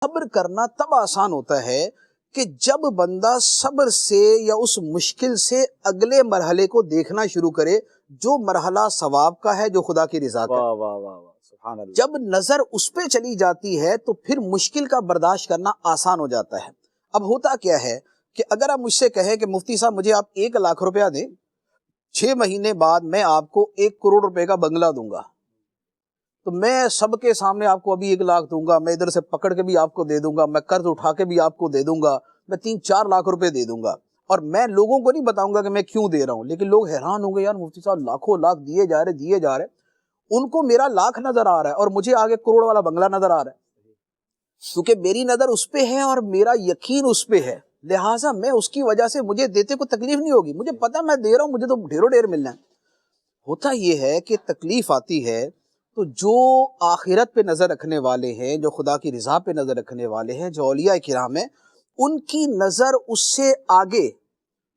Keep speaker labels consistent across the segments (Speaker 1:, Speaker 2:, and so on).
Speaker 1: صبر کرنا تب آسان ہوتا ہے کہ جب بندہ صبر سے یا اس مشکل سے اگلے مرحلے کو دیکھنا شروع کرے جو مرحلہ ثواب کا ہے، جو خدا کی رضا کا ہے۔
Speaker 2: واہ واہ واہ، سبحان اللہ۔
Speaker 1: جب نظر اس پہ چلی جاتی ہے تو پھر مشکل کا برداشت کرنا آسان ہو جاتا ہے۔ اب ہوتا کیا ہے کہ اگر آپ مجھ سے کہیں کہ مفتی صاحب مجھے آپ 1,00,000 روپیہ دیں، 6 مہینے بعد میں آپ کو 1 کروڑ روپے کا بنگلہ دوں گا، تو میں سب کے سامنے آپ کو ابھی 1,00,000 دوں گا، میں ادھر سے پکڑ کے بھی آپ کو دے دوں گا، میں قرض اٹھا کے بھی آپ کو دے دوں گا، میں 3-4 لاکھ روپے دے دوں گا، اور میں لوگوں کو نہیں بتاؤں گا کہ میں کیوں دے رہا ہوں، لیکن لوگ حیران ہوں گے، یار مفتی صاحب لاکھوں لاکھ دیے جا رہے، ان کو میرا لاکھ نظر آ رہا ہے اور مجھے آگے کروڑ والا بنگلہ نظر آ رہا ہے، کیونکہ میری نظر اس پہ ہے اور میرا یقین اس پہ ہے، لہٰذا میں اس کی وجہ سے مجھے دیتے کو تکلیف نہیں ہوگی، مجھے پتا میں دے رہا ہوں، مجھے تو ڈھیروں ڈھیر ملنا ہے۔ ہوتا یہ ہے کہ تکلیف آتی ہے تو جو آخرت پہ نظر رکھنے والے ہیں، جو خدا کی رضا پہ نظر رکھنے والے ہیں، جو اولیاء کرام ہیں، ان کی نظر اس سے آگے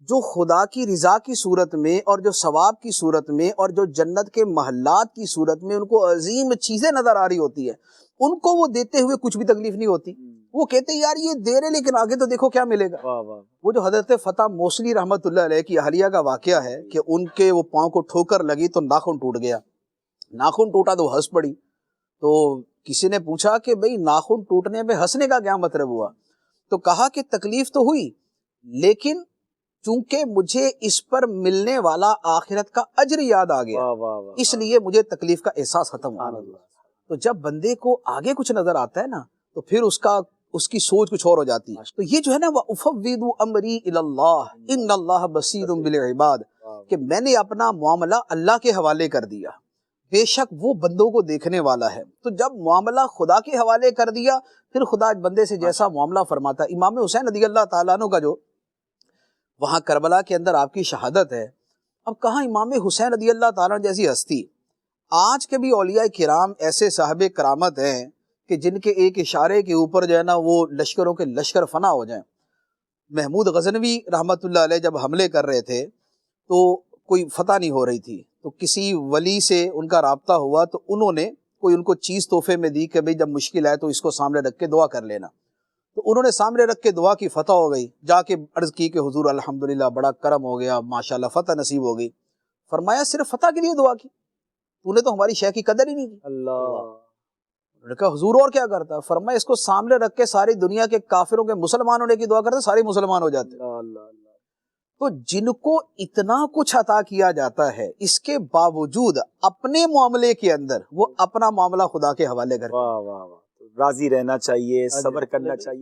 Speaker 1: جو خدا کی رضا کی صورت میں اور جو ثواب کی صورت میں اور جو جنت کے محلات کی صورت میں ان کو عظیم چیزیں نظر آ رہی ہوتی ہیں، ان کو وہ دیتے ہوئے کچھ بھی تکلیف نہیں ہوتی، وہ کہتے ہیں یار یہ دے رہے لیکن آگے تو دیکھو کیا ملے گا۔ وہ جو حضرت فتح موصلی رحمت اللہ علیہ کی اہلیہ کا واقعہ ہے کہ ان کے وہ پاؤں کو ٹھوکر لگی تو ناخن ٹوٹ گیا، ناخن ٹوٹا تو ہنس پڑی، تو کسی نے پوچھا کہ بھئی ناخن ٹوٹنے پہ ہنسنے کا کیا مطلب ہوا؟ تو کہا کہ تکلیف تو ہوئی لیکن چونکہ مجھے اس پر ملنے والا آخرت کا اجر یاد آ گیا، اس لیے مجھے تکلیف کا احساس ختم ہو گیا۔ تو جب بندے کو آگے کچھ نظر آتا ہے نا تو پھر اس کی سوچ کچھ اور ہو جاتی ہے۔ تو یہ جو ہے نا وَأُفَوِّضُ أَمْرِي إِلَى اللَّهِ إِنَّ اللَّهَ بَصِيرٌ بِالْعِبَادِ، کہ میں نے اپنا معاملہ اللہ کے حوالے کر دیا، بے شک وہ بندوں کو دیکھنے والا ہے۔ تو جب معاملہ خدا کے حوالے کر دیا پھر خدا بندے سے جیسا معاملہ فرماتا ہے۔ امام حسین رضی اللہ تعالیٰ عنہ کا جو وہاں کربلا کے اندر آپ کی شہادت ہے، اب کہاں امام حسین رضی اللہ تعالیٰ عنہ جیسی ہستی، آج کے بھی اولیاء کرام ایسے صاحب کرامت ہیں کہ جن کے ایک اشارے کے اوپر جو ہے نا وہ لشکروں کے لشکر فنا ہو جائیں۔ محمود غزنوی رحمت اللہ علیہ جب حملے کر رہے تھے تو کوئی فتح نہیں ہو رہی تھی، تو کسی ولی سے ان کا رابطہ ہوا تو انہوں نے کوئی ان کو چیز تحفے میں دی کہ بھئی جب مشکل آئے تو اس کو سامنے رکھ کے دعا کر لینا، تو انہوں نے سامنے رکھ کے دعا کی، فتح ہو گئی، جا کے عرض کی کہ حضور الحمدللہ بڑا کرم ہو گیا، ماشاءاللہ فتح نصیب ہو گئی۔ فرمایا صرف فتح کے لیے دعا کی؟ تو نے تو ہماری شے کی قدر ہی نہیں کی۔ انہوں نے کہا حضور اور کیا کرتا؟ فرمایا اس کو سامنے رکھ کے ساری دنیا کے کافروں کے مسلمان ہونے کی دعا کرتے، سارے مسلمان ہو جاتے۔ تو جن کو اتنا کچھ عطا کیا جاتا ہے اس کے باوجود اپنے معاملے کے اندر وہ اپنا معاملہ خدا کے حوالے کرتے ہیں۔
Speaker 2: راضی رہنا چاہیے، صبر کرنا چاہیے۔